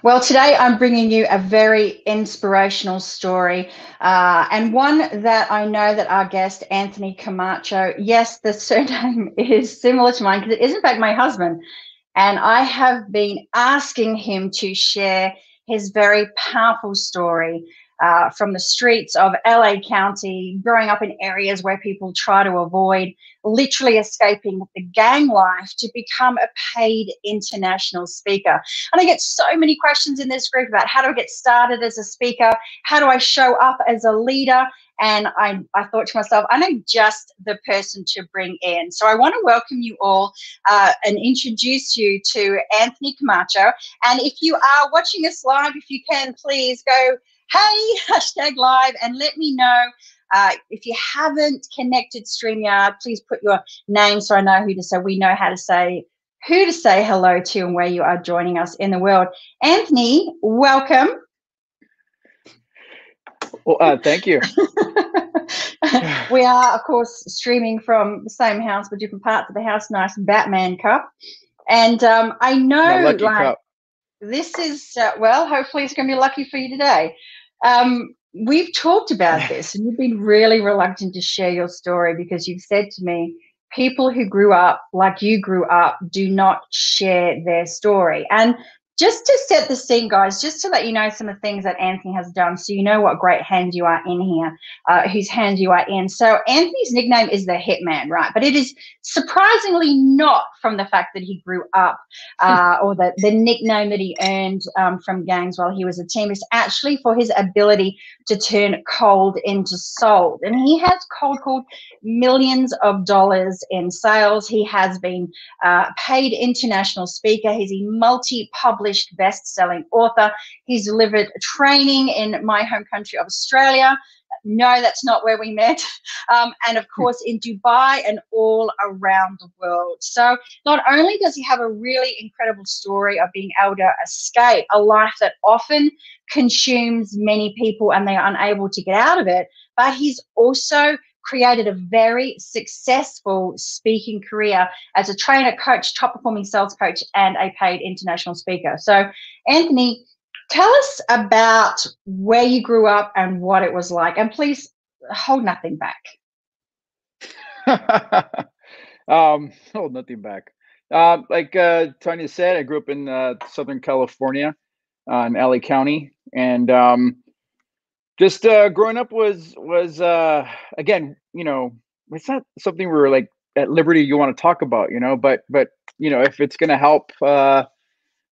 Well, today I'm bringing you a very inspirational story, and one that I know that our guest, Anthony Camacho, yes, the surname is similar to mine because it is in fact my husband. And I have been asking him to share his very powerful story from the streets of LA County, growing up in areas where people try to avoid, literally escaping the gang life to become a paid international speaker. And I get so many questions in this group about how do I get started as a speaker? How do I show up as a leader? And I thought to myself, I know just the person to bring in. So I want to welcome you all and introduce you to Anthony Camacho. And if you are watching us live, if you can, please go, hey, hashtag live, and let me know. If you haven't connected StreamYard, please put your name so I know who to say. We know how to say who to say hello to and where you are joining us in the world. Anthony, welcome. Well, thank you. We are, of course, streaming from the same house, but different parts of the house. Nice Batman cup. And I know, like, this is, well, hopefully it's going to be lucky for you today. We've talked about this, and you've been really reluctant to share your story because you've said to me, people who grew up like you grew up do not share their story. And just to set the scene, guys, just to let you know some of the things that Anthony has done so you know what great hand you are in here, whose hand you are in. So Anthony's nickname is the Hitman, right? But it is surprisingly not from the fact that he grew up or the nickname that he earned from gangs while he was a teen. It's actually for his ability to turn cold into sold. And he has cold called millions of dollars in sales. He has been paid international speaker. He's a multi-published best-selling author. He's delivered training in my home country of Australia. No, that's not where we met. And of course in Dubai and all around the world. So not only does he have a really incredible story of being able to escape a life that often consumes many people and they are unable to get out of it, but he's also created a very successful speaking career as a trainer, coach, top performing sales coach, and a paid international speaker. So Anthony, tell us about where you grew up and what it was like, and please hold nothing back. Hold nothing back. Like Tanya said, I grew up in Southern California, in LA County, and just growing up was again, it's not something we're like at liberty you want to talk about, but if it's going to help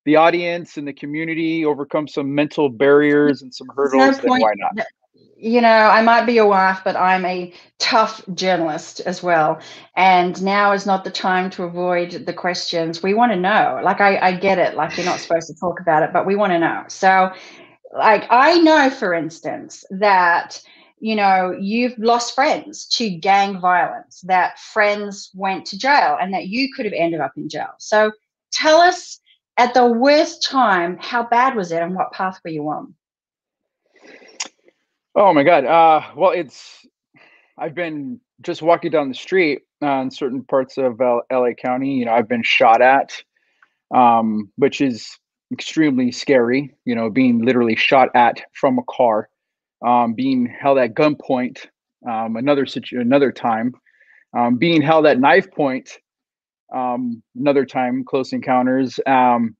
the audience and the community overcome some mental barriers and some hurdles, then why not? I might be your wife, but I'm a tough journalist as well. And now is not the time to avoid the questions. We want to know. Like, I get it. Like, you're not supposed to talk about it, but we want to know. So, like, I know, for instance, that, you've lost friends to gang violence, that friends went to jail, and that you could have ended up in jail. So tell us, at the worst time, how bad was it and what path were you on? Oh my God. Well, I've been just walking down the street in certain parts of LA County. I've been shot at, which is extremely scary, being literally shot at from a car, being held at gunpoint, another time, being held at knife point, another time, close encounters, the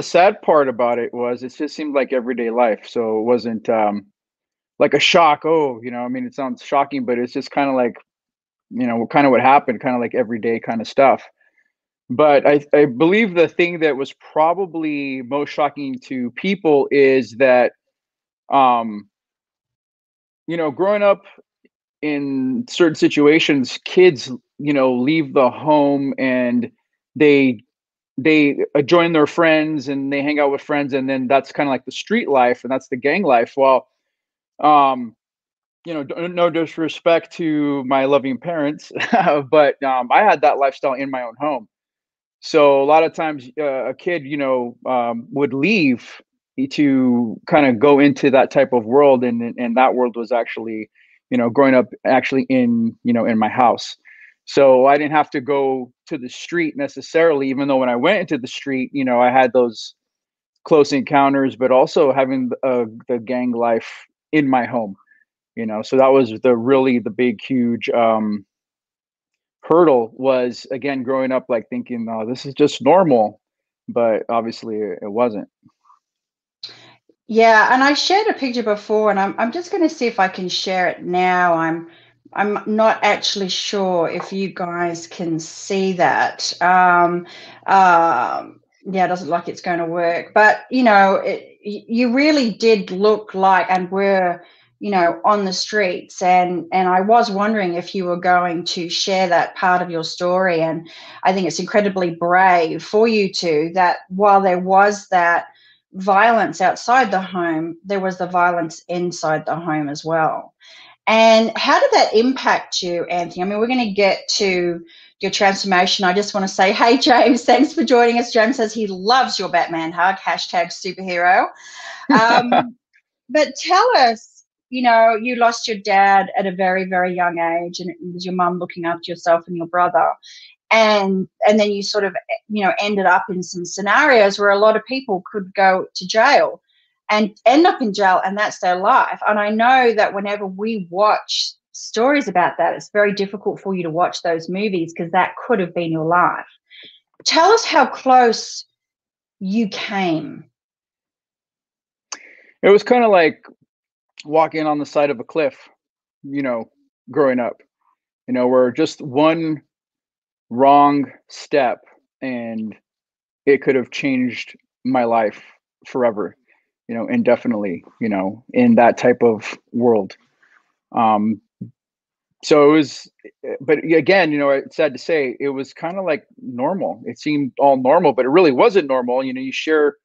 sad part about it was it just seemed like everyday life. So it wasn't like a shock. Oh, it sounds shocking, but it's just kind of like, kind of what happened, kind of like everyday kind of stuff. But I believe the thing that was probably most shocking to people is that, growing up in certain situations, kids, leave the home and they join their friends and they hang out with friends, and then that's kind of like the street life and that's the gang life. Well, no disrespect to my loving parents, but I had that lifestyle in my own home. So a lot of times a kid, would leave to kind of go into that type of world, and that world was actually, growing up actually in my house. So I didn't have to go to the street necessarily, even though when I went into the street, I had those close encounters, but also having the gang life in my home, so that was the big, huge hurdle was, again, growing up, like thinking, oh, this is just normal, but obviously it wasn't. Yeah, and I shared a picture before, and I'm just going to see if I can share it now. I'm not actually sure if you guys can see that. Yeah, it doesn't look like it's going to work, but you really did look like and were on the streets, and I was wondering if you were going to share that part of your story. And I think it's incredibly brave for you to, that while there was that violence outside the home, there was the violence inside the home as well. And how did that impact you, Anthony? I mean, we're going to get to your transformation. I just want to say, hey, James, thanks for joining us. James says he loves your Batman hug, #superhero. But tell us, you lost your dad at a very, very young age, and it was your mum looking after yourself and your brother. And then you sort of ended up in some scenarios where a lot of people could go to jail and end up in jail, and that's their life. And I know that whenever we watch stories about that, it's very difficult for you to watch those movies because that could have been your life. Tell us how close you came. It was kind of like walking on the side of a cliff, growing up, where just one wrong step and it could have changed my life forever, indefinitely, in that type of world. So it was, but again, it's sad to say, it was kind of like normal. It seemed all normal, but it really wasn't normal. You share,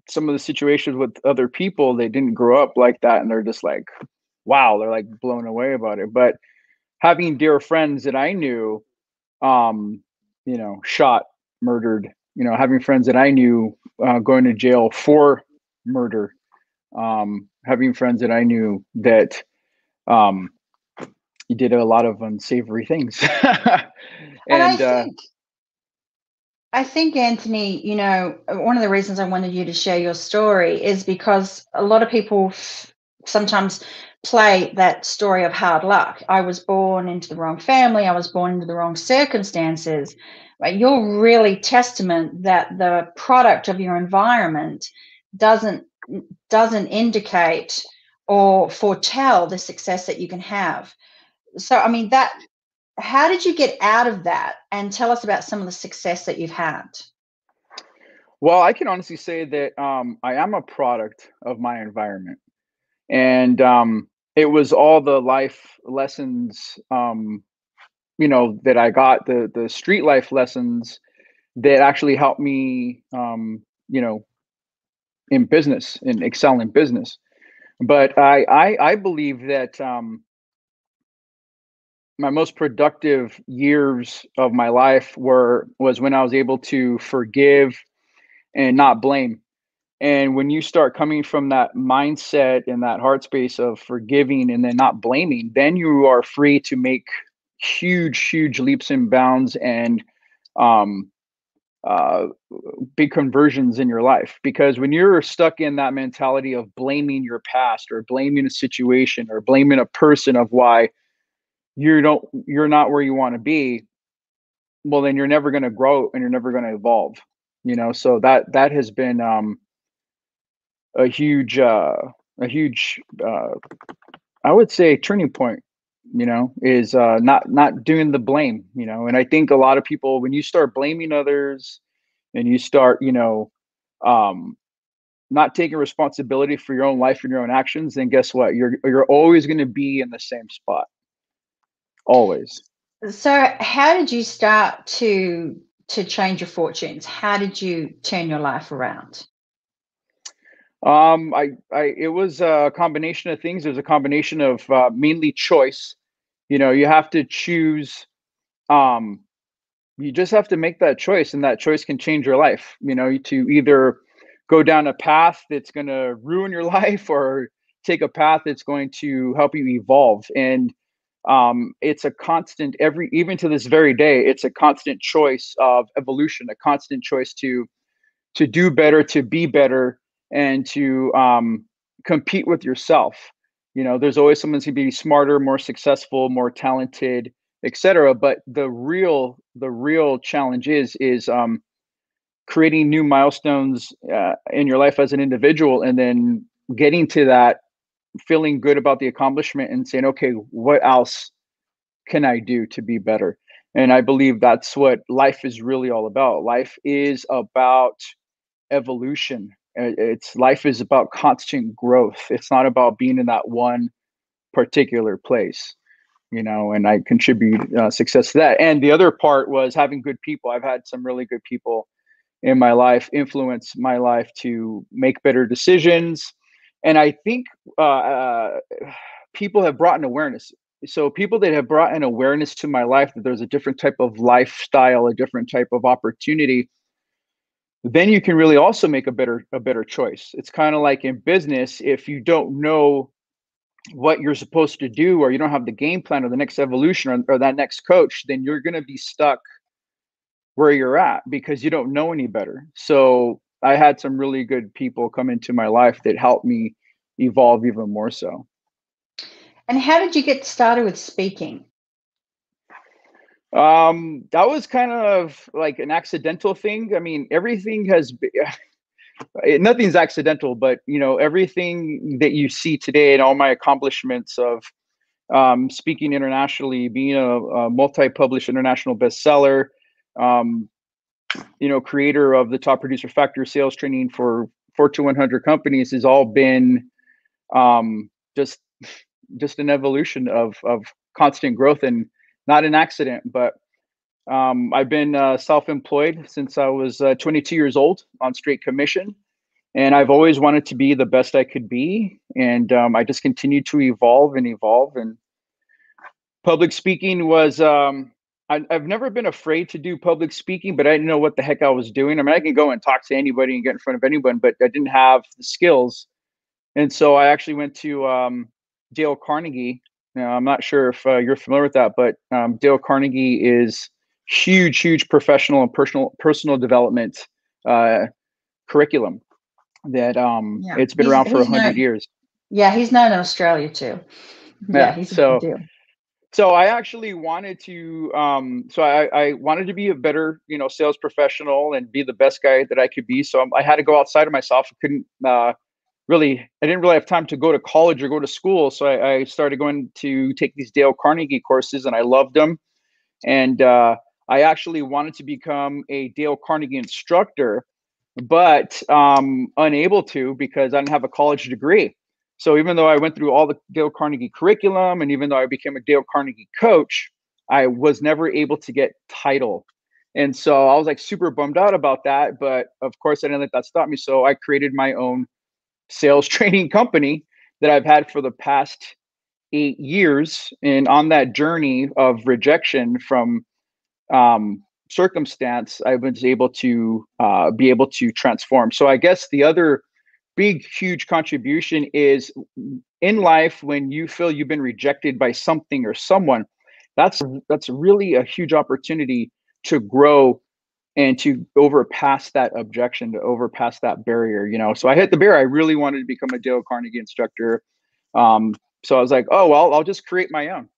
some of the situations with other people, they didn't grow up like that, and they're just like, wow, they're like blown away about it. But having dear friends that I knew, shot, murdered, having friends that I knew going to jail for murder, having friends that I knew that you did a lot of unsavory things. And I think, Anthony, one of the reasons I wanted you to share your story is because a lot of people sometimes play that story of hard luck. I was born into the wrong family. I was born into the wrong circumstances. But you're really testament that the product of your environment doesn't indicate or foretell the success that you can have. So, I mean, how did you get out of that? And tell us about some of the success that you've had. Well, I can honestly say that I am a product of my environment. And it was all the life lessons, that I got, the street life lessons that actually helped me, in business and excel in business. But I believe that my most productive years of my life was when I was able to forgive and not blame. And when you start coming from that mindset and that heart space of forgiving and then not blaming, then you are free to make huge, huge leaps and bounds and um, big conversions in your life. Because when you're stuck in that mentality of blaming your past or blaming a situation or blaming a person of why you're not where you want to be, well, then you're never going to grow and you're never going to evolve. So that has been a huge I would say turning point, is not doing the blame, and I think a lot of people, when you start blaming others and you start um not taking responsibility for your own life and your own actions, then guess what, you're always going to be in the same spot, always. So how did you start to change your fortunes? How did you turn your life around? It was a combination of things. There's a combination of mainly choice. You have to choose. Um, you just have to make that choice, and that choice can change your life. To either go down a path that's going to ruin your life, or take a path that's going to help you evolve. And It's a constant even to this very day, it's a constant choice of evolution, a constant choice to do better, to be better, and to compete with yourself. There's always someone who's going to be smarter, more successful, more talented, etc. But the real challenge is creating new milestones in your life as an individual, and then getting to that, feeling good about the accomplishment, and saying, okay, what else can I do to be better? And I believe that's what life is really all about. Life is about evolution. Life is about constant growth. It's not about being in that one particular place, and I contribute success to that. And the other part was having good people. I've had some really good people in my life influence my life to make better decisions. And I think people have brought an awareness. So people that have brought an awareness to my life that there's a different type of lifestyle, a different type of opportunity, then you can really also make a better choice. It's kind of like in business, if you don't know what you're supposed to do, or you don't have the game plan or the next evolution, or that next coach, then you're going to be stuck where you're at because you don't know any better. So I had some really good people come into my life that helped me evolve even more so. And how did you get started with speaking? That was kind of like an accidental thing. I mean, everything has been, nothing's accidental, but everything that you see today and all my accomplishments of speaking internationally, being a multi-published international bestseller, creator of the Top Producer Factor sales training for Fortune 100 companies, has all been just an evolution of constant growth, and not an accident. But I've been self-employed since I was 22 years old on straight commission, and I've always wanted to be the best I could be, and I just continued to evolve. And public speaking was I've never been afraid to do public speaking, but I didn't know what the heck I was doing. I mean, I can go and talk to anybody and get in front of anyone, but I didn't have the skills. And so I actually went to Dale Carnegie. Now, I'm not sure if you're familiar with that, but Dale Carnegie is huge professional and personal development curriculum that it's been around for 100 years. Yeah, he's known in Australia too. Yeah, he's a big deal. So I actually wanted to, I wanted to be a better, sales professional and be the best guy that I could be. So I had to go outside of myself. I didn't really have time to go to college or go to school. So I started going to take these Dale Carnegie courses, and I loved them. And I actually wanted to become a Dale Carnegie instructor, but unable to because I didn't have a college degree. So even though I went through all the Dale Carnegie curriculum, and even though I became a Dale Carnegie coach, I was never able to get title. And so I was like super bummed out about that. But of course, I didn't let that stop me. So I created my own sales training company that I've had for the past 8 years. And on that journey of rejection from circumstance, I was able to be able to transform. So I guess the other big, huge contribution is in life, when you feel you've been rejected by something or someone, that's really a huge opportunity to grow and to overpass that objection, to overpass that barrier. So I hit the barrier. I really wanted to become a Dale Carnegie instructor. So I was like, oh, well, I'll just create my own.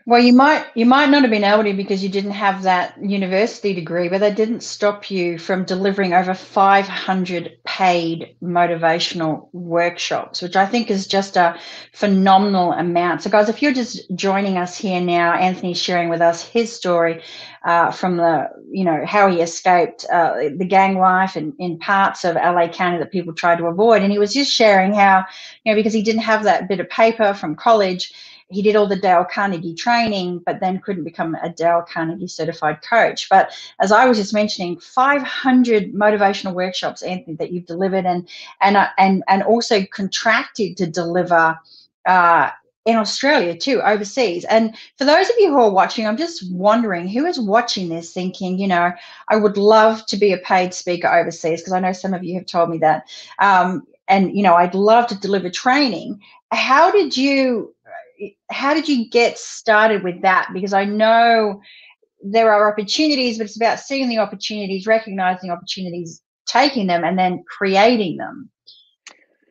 Well, you might not have been able to because you didn't have that university degree, but that didn't stop you from delivering over 500 paid motivational workshops, which I think is just a phenomenal amount. So guys, if you're just joining us here now, Anthony's sharing with us his story from the, how he escaped the gang life in parts of LA County that people tried to avoid. And he was just sharing how, because he didn't have that bit of paper from college, he did all the Dale Carnegie training, but then couldn't become a Dale Carnegie certified coach. But as I was just mentioning, 500 motivational workshops, Anthony, that you've delivered and also contracted to deliver in Australia too, overseas. And for those of you who are watching, I'm just wondering who is watching this thinking, I would love to be a paid speaker overseas, because I know some of you have told me that. And, I'd love to deliver training. How did you how did you get started with that? Because I know there are opportunities, but it's about seeing the opportunities, recognizing opportunities, taking them, and then creating them.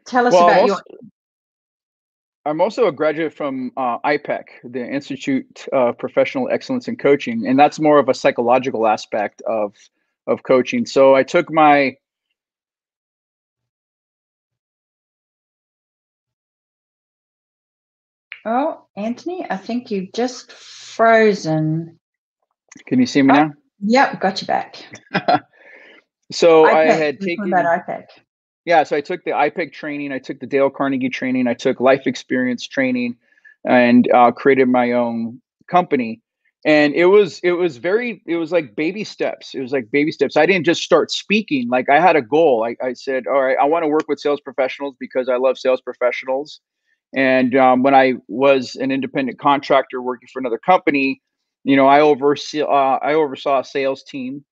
Tell us about your. I'm also a graduate from Ipec, the Institute of Professional Excellence in Coaching, and that's more of a psychological aspect of coaching. So I took my Oh, Anthony, I think you've just frozen. Can you see me now? Yep, got you back. So Ipec. I had taken that Ipec. Yeah, so I took the Ipec training, I took the Dale Carnegie training, I took life experience training, and created my own company. And it was like baby steps. It was like baby steps. I didn't just start speaking. Like, I had a goal. I said, all right, I want to work with sales professionals because I love sales professionals. And when I was an independent contractor working for another company, I oversaw a sales team,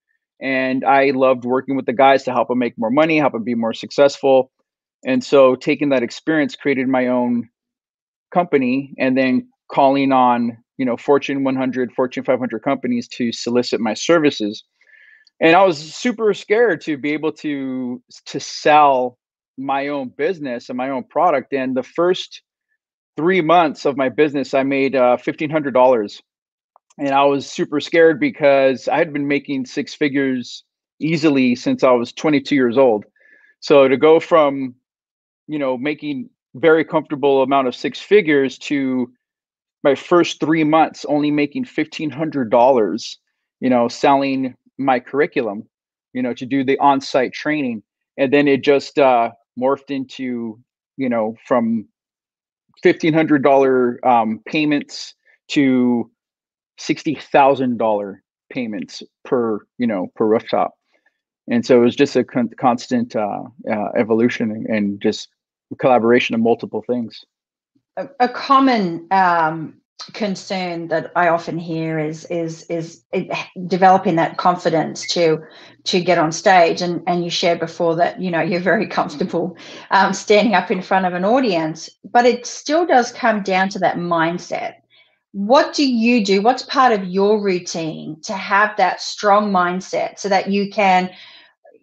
and I loved working with the guys to help them make more money, help them be more successful. And so, taking that experience, created my own company, and then calling on Fortune 100, Fortune 500 companies to solicit my services. And I was super scared to be able to sell my own business and my own product. And the first 3 months of my business, I made $1,500. And I was super scared because I had been making six figures easily since I was 22 years old. So to go from, making very comfortable amount of six figures to my first 3 months only making $1,500, selling my curriculum, to do the on-site training. And then it just morphed into, from $1,500 payments to $60,000 payments per rooftop. And so it was just a constant evolution and just collaboration of multiple things. A common concern that I often hear is developing that confidence to get on stage. And you shared before that you're very comfortable standing up in front of an audience, but it still does come down to that mindset. What do you do? What's part of your routine to have that strong mindset so that you can,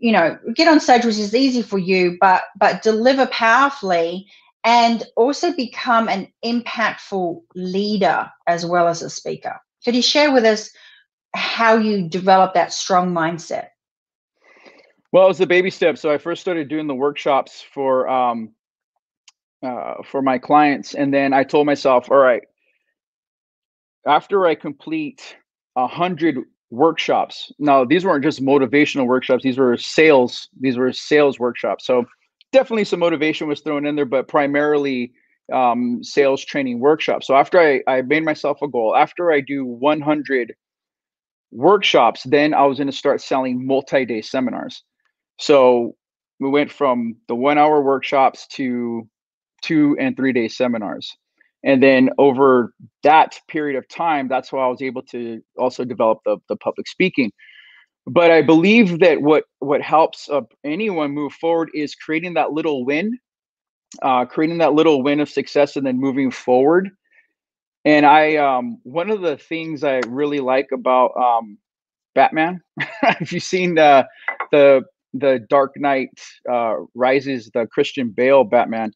get on stage, which is easy for you, but deliver powerfully and also become an impactful leader as well as a speaker? Could you share with us how you develop that strong mindset? Well, it's the baby steps. So I first started doing the workshops for my clients, and then I told myself, all right, after I complete 100 workshops. Now, these weren't just motivational workshops; these were sales. These were sales workshops. So definitely some motivation was thrown in there, but primarily sales training workshops. So after I made myself a goal, after I do 100 workshops, then I was going to start selling multi-day seminars. So we went from the 1 hour workshops to 2 and 3 day seminars. And then over that period of time, that's why I was able to also develop the public speaking. But I believe that what helps anyone move forward is creating that little win, of success, and then moving forward. And one of the things I really like about Batman, have you seen the Dark Knight Rises, the Christian Bale Batman?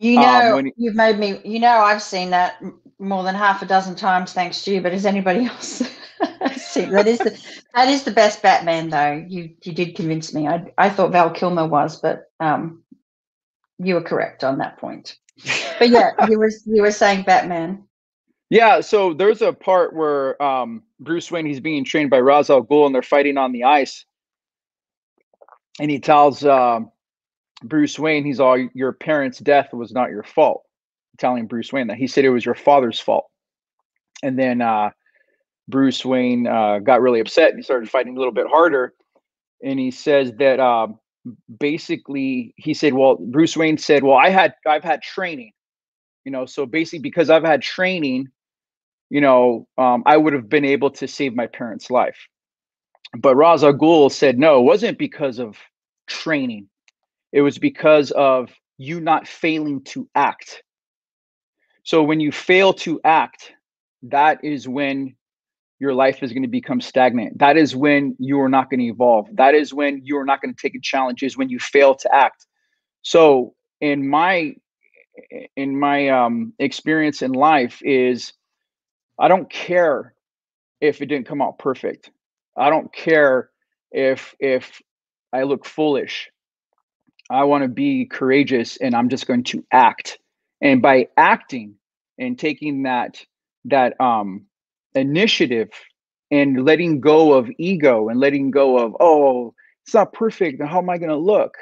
You've made me, I've seen that more than half a dozen times, thanks to you, but has anybody else seen that? Is the best Batman, though. You did convince me. I thought Val Kilmer was, but you were correct on that point. But yeah, you were saying Batman. Yeah, so there's a part where Bruce Wayne, he's being trained by Ra's al Ghul, and they're fighting on the ice. And he tells Bruce Wayne, he's all, your parents' death was not your fault. Telling Bruce Wayne that. He said it was your father's fault. And then Bruce Wayne got really upset and he started fighting a little bit harder. And he says that basically, he said, well, Bruce Wayne said, well, I've had training, so basically because I've had training, I would have been able to save my parents' life. But Ra's al Ghul said, no, it wasn't because of training. It was because of you not failing to act. So when you fail to act, that is when your life is going to become stagnant. That is when you are not going to evolve. That is when you are not going to take a challenge, is when you fail to act. So in my experience in life is, I don't care if it didn't come out perfect. I don't care if I look foolish. I want to be courageous, and I'm just going to act. And by acting and taking that initiative and letting go of ego and letting go of, oh, it's not perfect, how am I going to look?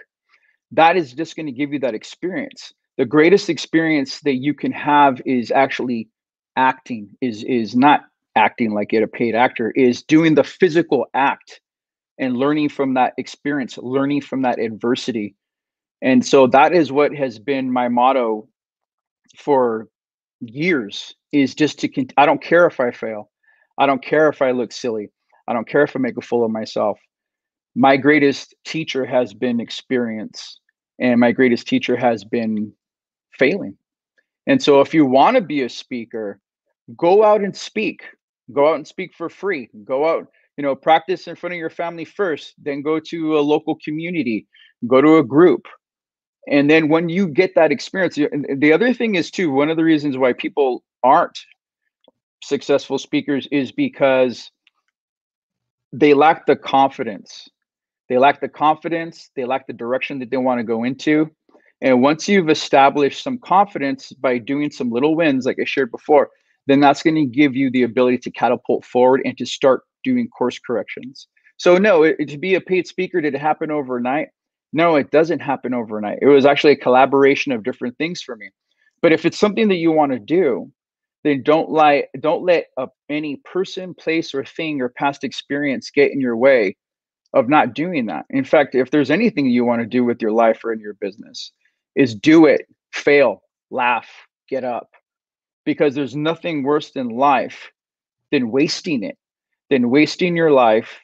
That is just going to give you that experience. The greatest experience that you can have is actually acting, is not acting like you're a paid actor, is doing the physical act and learning from that experience, learning from that adversity. And so that is what has been my motto for years, is just to I don't care if I fail. I don't care if I look silly. I don't care if I make a fool of myself. My greatest teacher has been experience, and my greatest teacher has been failing. And so if you want to be a speaker, go out and speak. Go out and speak for free. Go out, practice in front of your family first, then go to a local community, go to a group. And then when you get that experience, the other thing is too, one of the reasons why people aren't successful speakers is because they lack the confidence. They lack the confidence. They lack the direction that they want to go into. And once you've established some confidence by doing some little wins, like I shared before, then that's going to give you the ability to catapult forward and to start doing course corrections. So no, to be a paid speaker, did it happen overnight? No, it doesn't happen overnight. It was actually a collaboration of different things for me. But if it's something that you want to do, then don't let any person, place, or thing or past experience get in your way of not doing that. In fact, if there's anything you want to do with your life or in your business, is do it, fail, laugh, get up. Because there's nothing worse in life than wasting it, than wasting your life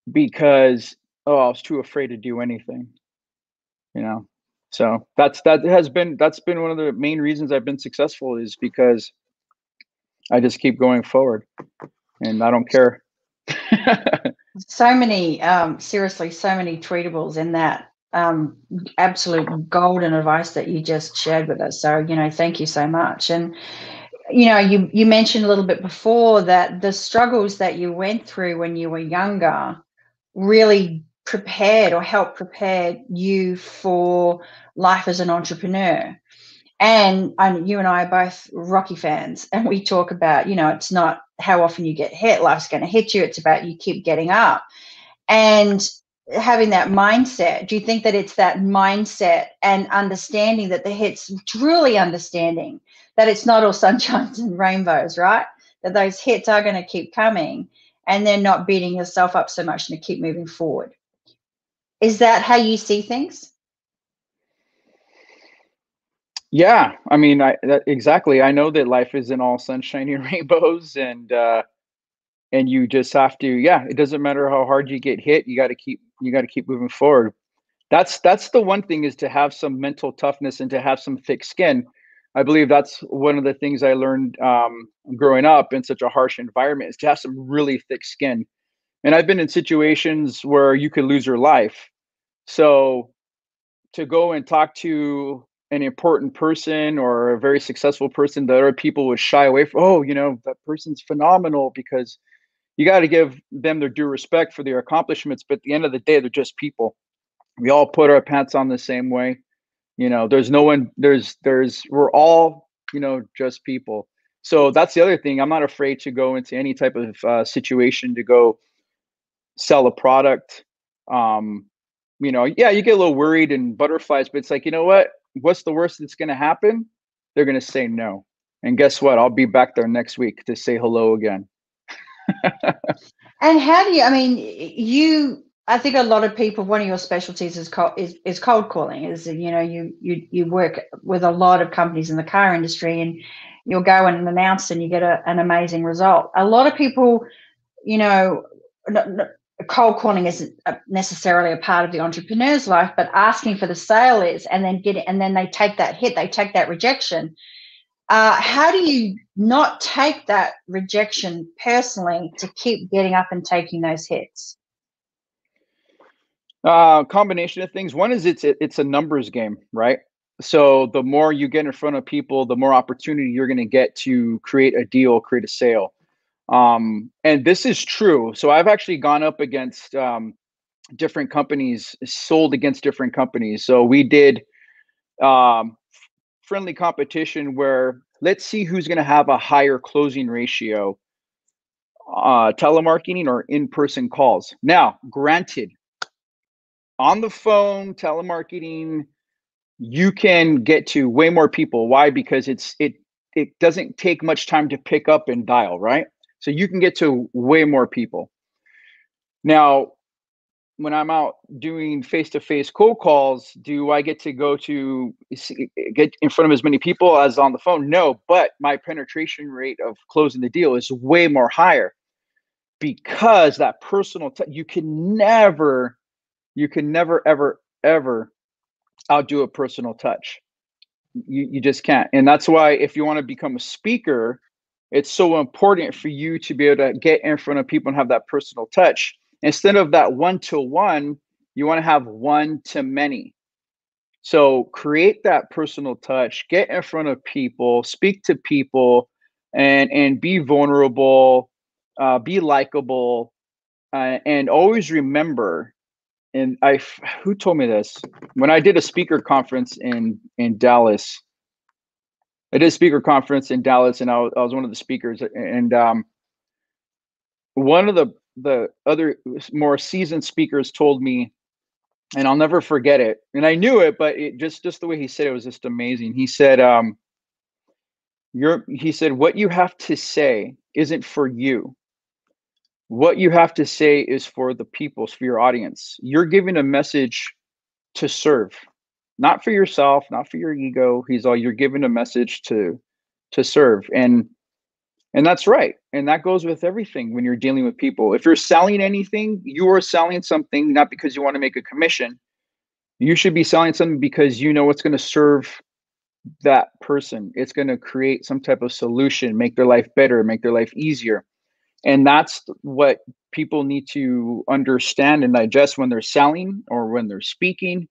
because, oh, I was too afraid to do anything. So that's been one of the main reasons I've been successful, is because I just keep going forward and I don't care. So many, seriously, so many treatables in that absolute golden advice that you just shared with us. So, thank you so much. And, you mentioned a little bit before that the struggles that you went through when you were younger really prepared or helped prepare you for life as an entrepreneur. And you and I are both Rocky fans, and we talk about, it's not how often you get hit, life's going to hit you. It's about you keep getting up. And having that mindset, do you think that it's that mindset and understanding that the hits, truly understanding that it's not all sunshines and rainbows, right? That those hits are going to keep coming, and then not beating yourself up so much and to keep moving forward. Is that how you see things? Yeah, I mean, exactly. I know that life isn't all sunshiny and rainbows, and you just have to. Yeah, it doesn't matter how hard you get hit. You got to keep moving forward. That's the one thing, is to have some mental toughness and to have some thick skin. I believe that's one of the things I learned growing up in such a harsh environment, is to have some really thick skin. And I've been in situations where you could lose your life. So to go and talk to an important person or a very successful person that other people would shy away from, oh, that person's phenomenal, because you got to give them their due respect for their accomplishments. But at the end of the day, they're just people. We all put our pants on the same way. There's no one, we're all, just people. So that's the other thing. I'm not afraid to go into any type of situation to go sell a product. Yeah, you get a little worried and butterflies, but it's like, you know what? What's the worst that's going to happen? They're going to say no. And guess what? I'll be back there next week to say hello again. And how do you, I think a lot of people, one of your specialties is cold calling. Is you work with a lot of companies in the car industry, and you'll go and announce and you get an amazing result. A lot of people, cold calling isn't necessarily a part of the entrepreneur's life, but asking for the sale is, and then they take that hit, they take that rejection. How do you not take that rejection personally to keep getting up and taking those hits? Combination of things. One is it's a numbers game, right? So the more you get in front of people, the more opportunity you're going to get to create a deal, create a sale. And this is true. So I've actually gone up against different companies, sold against different companies. So we did friendly competition where let's see who's going to have a higher closing ratio, telemarketing or in-person calls. Now, granted, on the phone, telemarketing, you can get to way more people. Why? Because it doesn't take much time to pick up and dial, right? So you can get to way more people. Now, when I'm out doing face-to-face cold calls, do I get to get in front of as many people as on the phone? No, but my penetration rate of closing the deal is way more higher because that personal you can never ever outdo a personal touch. You just can't. And that's why if you want to become a speaker, it's so important for you to be able to get in front of people and have that personal touch. Instead of that one-to-one, you want to have one-to-many. So create that personal touch, get in front of people, speak to people, and be vulnerable, be likable, and always remember. And who told me this? When I did a speaker conference in Dallas, I did a speaker conference in Dallas, and I was one of the speakers. And one of the other more seasoned speakers told me, and I'll never forget it. And I knew it, but it just the way he said it was just amazing. He said, what you have to say isn't for you. What you have to say is for the people, for your audience. You're giving a message to serve, not for yourself, not for your ego. You're giving a message to serve. And that's right. And that goes with everything when you're dealing with people. If you're selling anything, you are selling something not because you want to make a commission. You should be selling something because you know it's going to serve that person. It's going to create some type of solution, make their life better, make their life easier. And that's what people need to understand and digest when they're selling or when they're speaking,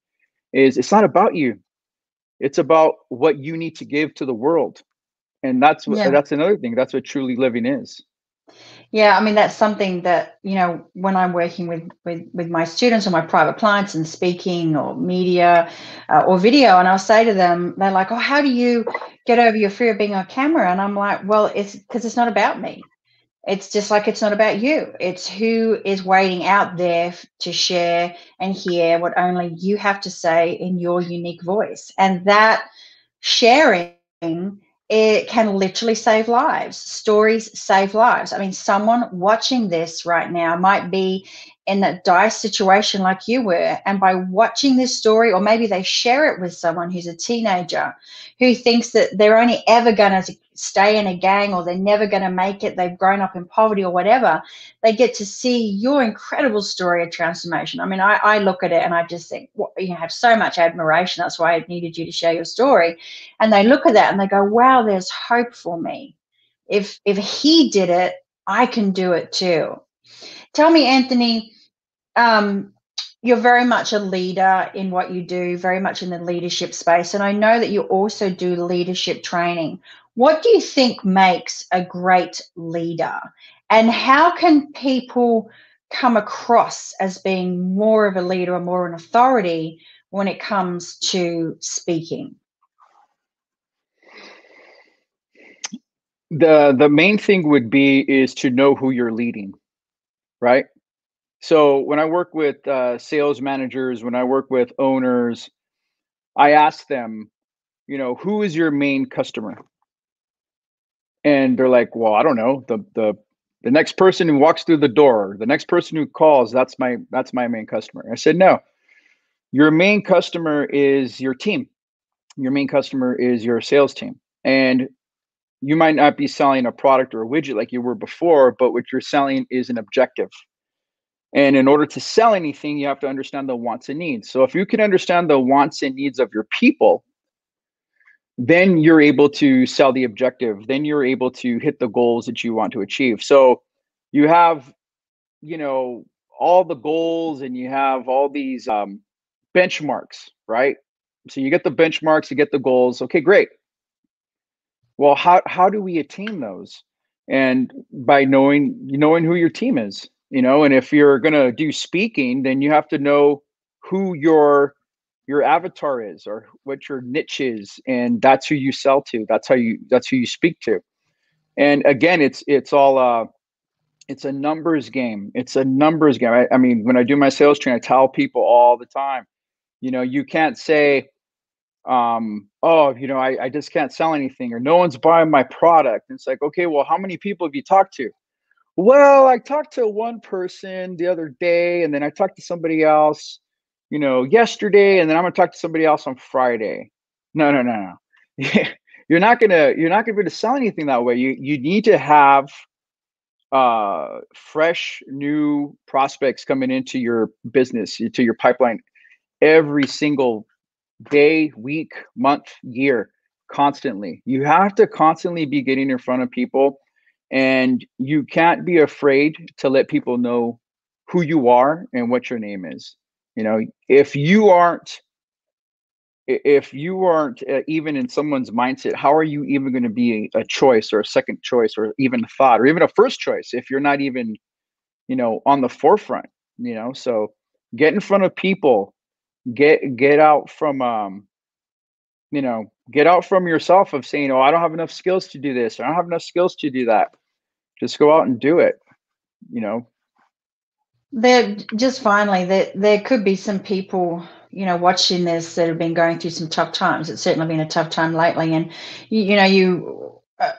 is it's not about you. It's about what you need to give to the world. And that's another thing. That's what truly living is. Yeah, I mean, that's something that, when I'm working with my students or my private clients and speaking or media or video, and I'll say to them, they're like, oh, how do you get over your fear of being on camera? And I'm like, well, it's because it's not about me. It's just like it's not about you. It's who is waiting out there to share and hear what only you have to say in your unique voice. And that sharing, it can literally save lives. Stories save lives. I mean, someone watching this right now might be in that dire situation like you were, and by watching this story, or maybe they share it with someone who's a teenager who thinks that they're only ever going to stay in a gang, or they're never going to make it, they've grown up in poverty or whatever, they get to see your incredible story of transformation. I mean, I look at it and I just think, well, you have so much admiration. That's why I needed you to share your story. And they look at that and they go, wow, there's hope for me. If he did it, I can do it too. Tell me, Anthony, you're very much a leader in what you do, very much in the leadership space. And I know that you also do leadership training. What do you think makes a great leader? And how can people come across as being more of a leader or more an authority when it comes to speaking? The main thing would be is to know who you're leading, right? So when I work with sales managers, when I work with owners, I ask them, who is your main customer? And they're like, well, I don't know, the next person who walks through the door, the next person who calls, that's my main customer. I said, no, your main customer is your team. Your main customer is your sales team. And you might not be selling a product or a widget like you were before, but what you're selling is an objective. And in order to sell anything, you have to understand the wants and needs. So if you can understand the wants and needs of your people, then you're able to sell the objective. Then you're able to hit the goals that you want to achieve. So you have, all the goals, and you have all these benchmarks, right? So you get the benchmarks, you get the goals. Okay, great. Well, how do we attain those? And by knowing who your team is, and if you're gonna do speaking, then you have to know who your avatar is, or what your niche is, and that's who you sell to. That's who you speak to. And again, it's all it's a numbers game. It's a numbers game. I mean, when I do my sales training, I tell people all the time, you can't say, oh, I just can't sell anything, or no one's buying my product. And it's like, okay, well, how many people have you talked to? Well, I talked to one person the other day, and then I talked to somebody else, yesterday, and then I'm gonna talk to somebody else on Friday. No. You're not gonna be able to sell anything that way. You need to have fresh new prospects coming into your business, to your pipeline, every single day, week, month, year, constantly. You have to constantly be getting in front of people, and you can't be afraid to let people know who you are and what your name is. If you aren't even in someone's mindset, how are you even going to be a choice, or a second choice, or even a thought, or even a first choice, if you're not even on the forefront? So get in front of people, get out from get out from yourself of saying, oh, I don't have enough skills to do this, or I don't have enough skills to do that. Just go out and do it. There could be some people, watching this that have been going through some tough times. It's certainly been a tough time lately. And,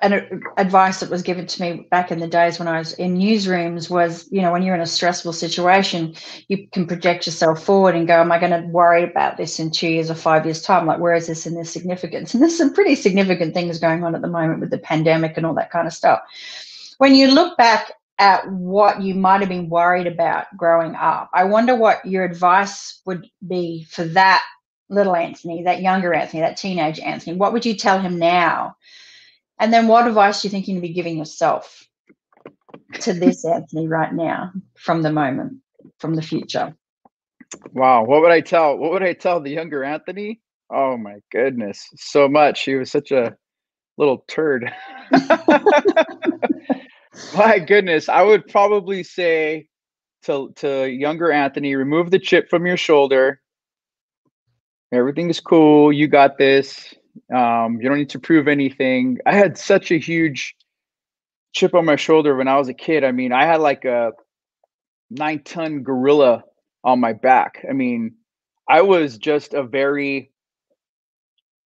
an advice that was given to me back in the days when I was in newsrooms was, when you're in a stressful situation, you can project yourself forward and go, am I going to worry about this in 2 years or 5 years' time? Like, where is this in this significance? And there's some pretty significant things going on at the moment with the pandemic and all that kind of stuff. When you look back at what you might have been worried about growing up, I wonder what your advice would be for that little Anthony, that younger Anthony, that teenage Anthony. What would you tell him now? And then what advice do you think you would be giving yourself to this Anthony right now, from the moment, from the future? Wow. What would I tell the younger Anthony? Oh my goodness. So much. He was such a little turd. My goodness. I would probably say to younger Anthony, remove the chip from your shoulder. Everything is cool. You got this. You don't need to prove anything. I had such a huge chip on my shoulder when I was a kid. I mean, I had like a 9-ton gorilla on my back. I mean, I was just a very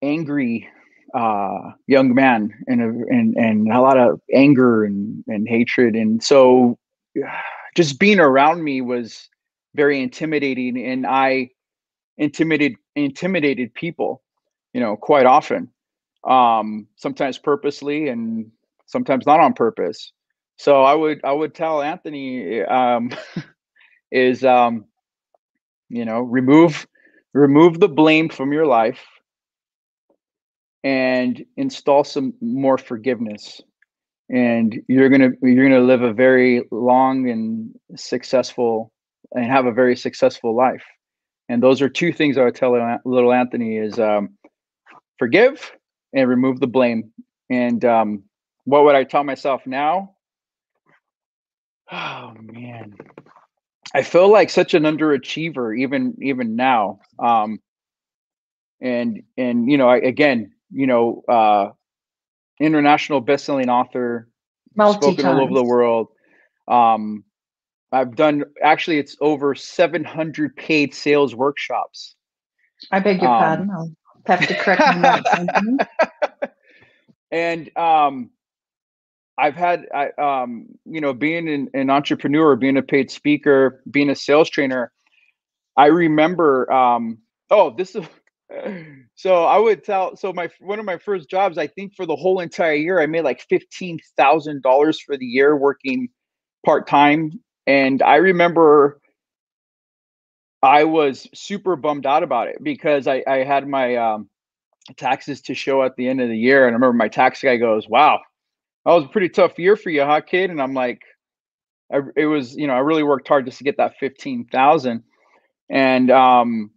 angry young man, and a lot of anger and hatred. And so just being around me was very intimidating, and I intimidated people, quite often, sometimes purposely and sometimes not on purpose. So I would tell Anthony, is remove the blame from your life, and install some more forgiveness, and you're gonna live a very long and successful, and have a very successful life. And those are two things I would tell little Anthony is, forgive and remove the blame. And what would I tell myself now? Oh man, I feel like such an underachiever even now. And again, international best-selling author, spoken all over the world. I've done, actually, it's over 700 paid sales workshops. I beg your pardon. I'll have to correct my notes. And I've had, being an entrepreneur, being a paid speaker, being a sales trainer, I remember, so I would tell, one of my first jobs, I think for the whole entire year, I made like $15,000 for the year working part-time. And I remember I was super bummed out about it because I had my taxes to show at the end of the year. And I remember my tax guy goes, "Wow, that was a pretty tough year for you, huh, kid?" And I'm like, it was, I really worked hard just to get that 15,000. And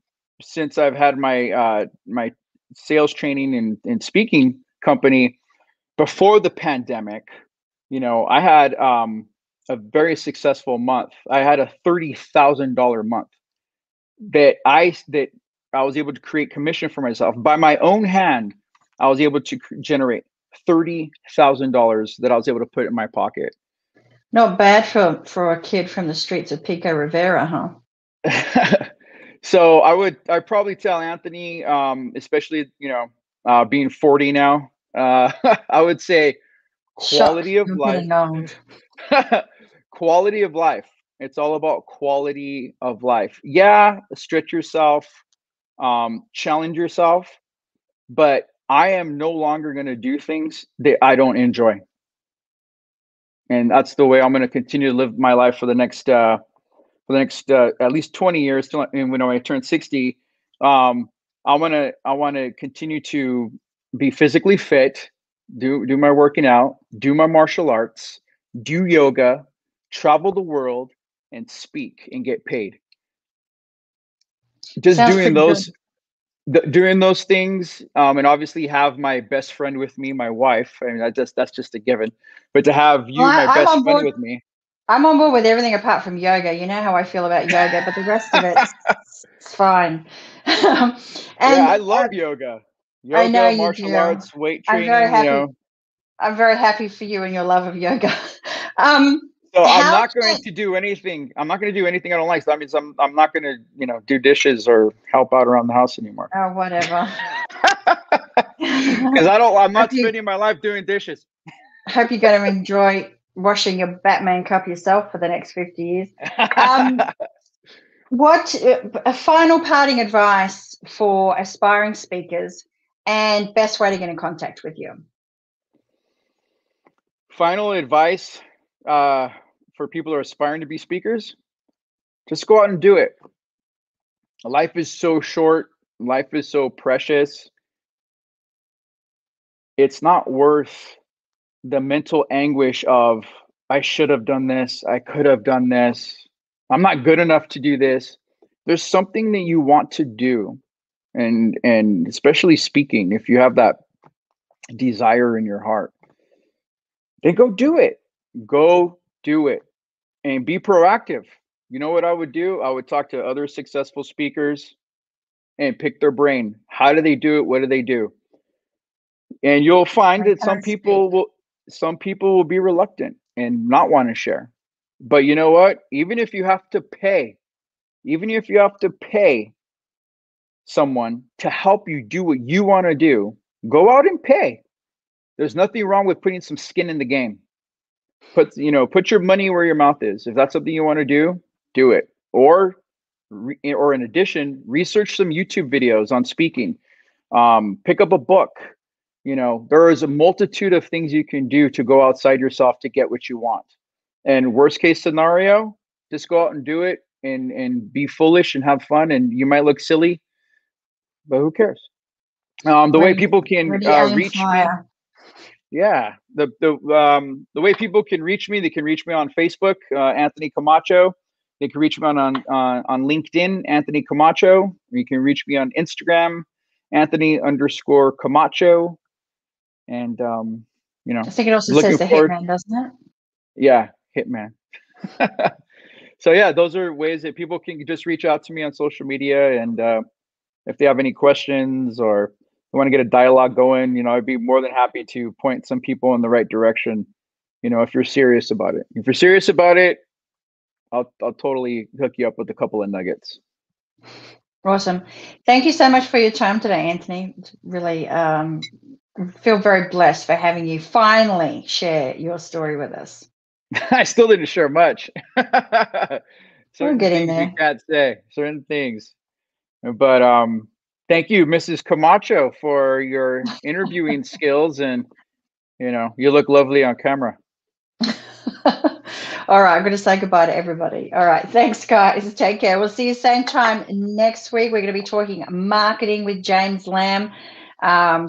since I've had my sales training and speaking company before the pandemic, I had a very successful month. I had a $30,000 month that I was able to create commission for myself by my own hand. I was able to generate $30,000 that I was able to put in my pocket. Not bad for a kid from the streets of Pico Rivera, huh? So I'd probably tell Anthony, especially, being 40 now, I would say quality of life. Quality of life. It's all about quality of life. Yeah, stretch yourself, challenge yourself, but I am no longer going to do things that I don't enjoy. And that's the way I'm going to continue to live my life for the next at least 20 years till, and when I turn 60. I want to continue to be physically fit, do my working out, do my martial arts, do yoga, travel the world, and speak and get paid. Just doing those things, and obviously have my best friend with me, my wife. I mean, that's just a given. But to have you, my best friend, with me. I'm on board with everything apart from yoga. You know how I feel about yoga, but the rest of it's fine. And I love yoga. I know you martial do. arts, weight training. I'm very happy. I'm very happy for you and your love of yoga. So I'm not going to do anything. I'm not going to do anything I don't like. So that means I'm not going to, do dishes or help out around the house anymore. Oh, whatever. Because I'm not spending my life doing dishes. I hope you're going to enjoy washing your Batman cup yourself for the next 50 years. What a final parting advice for aspiring speakers and best way to get in contact with you? Final advice for people who are aspiring to be speakers: just go out and do it. Life is so short. Life is so precious. It's not worth the mental anguish of, I should have done this, I could have done this, I'm not good enough to do this. There's something that you want to do, and especially speaking, if you have that desire in your heart, then go do it. Go do it and be proactive. You know what I would do? I would talk to other successful speakers and pick their brain. How do they do it? What do they do? And you'll find that some people will be reluctant and not want to share. But you know what? Even if you have to pay someone to help you do what you want to do, go out and pay. There's nothing wrong with putting some skin in the game. Put your money where your mouth is. If that's something you want to do it. Or in addition, research some YouTube videos on speaking. Pick up a book. There is a multitude of things you can do to go outside yourself to get what you want. And worst case scenario, just go out and do it and be foolish and have fun. And you might look silly, but who cares? The way people can reach me. Yeah. The way people can reach me, they can reach me on Facebook, Anthony Camacho. They can reach me on LinkedIn, Anthony Camacho. You can reach me on Instagram, Anthony_Camacho. And I think it also says the Hitman, doesn't it? Yeah, Hitman. So yeah, those are ways that people can just reach out to me on social media, and if they have any questions or they want to get a dialogue going, I'd be more than happy to point some people in the right direction. If you're serious about it. If you're serious about it, I'll totally hook you up with a couple of nuggets. Awesome. Thank you so much for your time today, Anthony. It's really feel very blessed for having you finally share your story with us. I still didn't share much. Certain things there. You can't say, certain things. But thank you, Mrs. Camacho, for your interviewing skills, and you look lovely on camera. All right, I'm going to say goodbye to everybody. All right, thanks, guys. Take care. We'll see you same time next week. We're going to be talking marketing with James Lamb.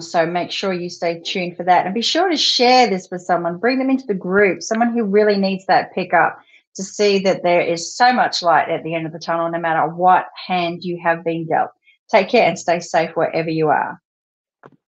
So make sure you stay tuned for that. And be sure to share this with someone. Bring them into the group, someone who really needs that pickup to see that there is so much light at the end of the tunnel, no matter what hand you have been dealt. Take care and stay safe wherever you are.